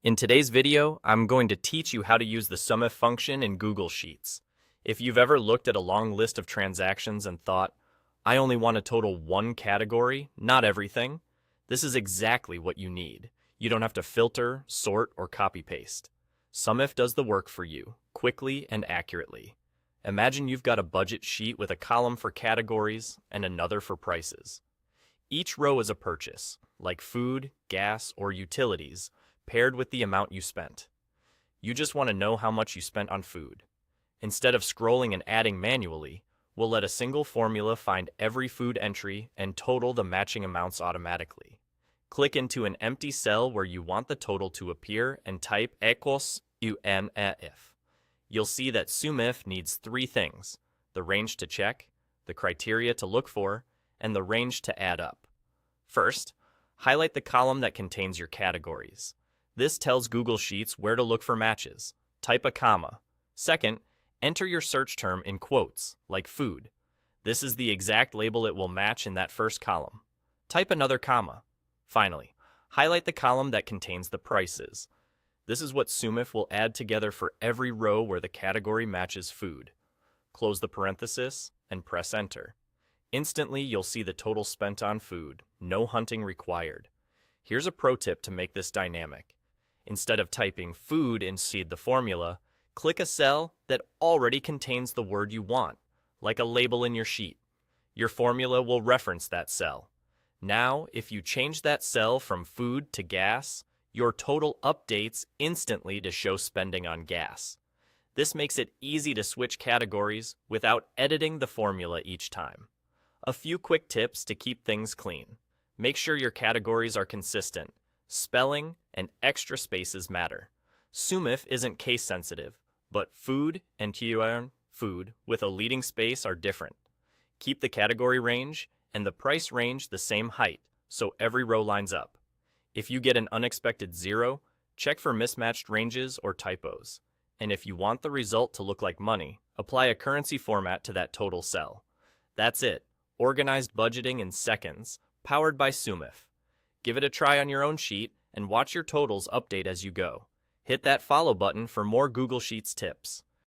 In today's video, I'm going to teach you how to use the SUMIF function in Google Sheets. If you've ever looked at a long list of transactions and thought, I only want to total one category, not everything, this is exactly what you need. You don't have to filter, sort, or copy-paste. SUMIF does the work for you, quickly and accurately. Imagine you've got a budget sheet with a column for categories and another for prices. Each row is a purchase, like food, gas, or utilities, paired with the amount you spent. You just want to know how much you spent on food. Instead of scrolling and adding manually, we'll let a single formula find every food entry and total the matching amounts automatically. Click into an empty cell where you want the total to appear and type equals SUMIF. You'll see that SUMIF needs three things: the range to check, the criteria to look for, and the range to add up. First, highlight the column that contains your categories. This tells Google Sheets where to look for matches. Type a comma. Second, enter your search term in quotes, like food. This is the exact label it will match in that first column. Type another comma. Finally, highlight the column that contains the prices. This is what SUMIF will add together for every row where the category matches food. Close the parenthesis and press enter. Instantly, you'll see the total spent on food, no hunting required. Here's a pro tip to make this dynamic. Instead of typing food inside the formula, click a cell that already contains the word you want, like a label in your sheet. Your formula will reference that cell. Now, if you change that cell from food to gas, your total updates instantly to show spending on gas. This makes it easy to switch categories without editing the formula each time. A few quick tips to keep things clean. Make sure your categories are consistent. Spelling and extra spaces matter. SUMIF isn't case sensitive, but food and food with a leading space are different. Keep the category range and the price range the same height, so every row lines up. If you get an unexpected zero, check for mismatched ranges or typos. And if you want the result to look like money, apply a currency format to that total cell. That's it. Organized budgeting in seconds, powered by SUMIF. Give it a try on your own sheet and watch your totals update as you go. Hit that follow button for more Google Sheets tips.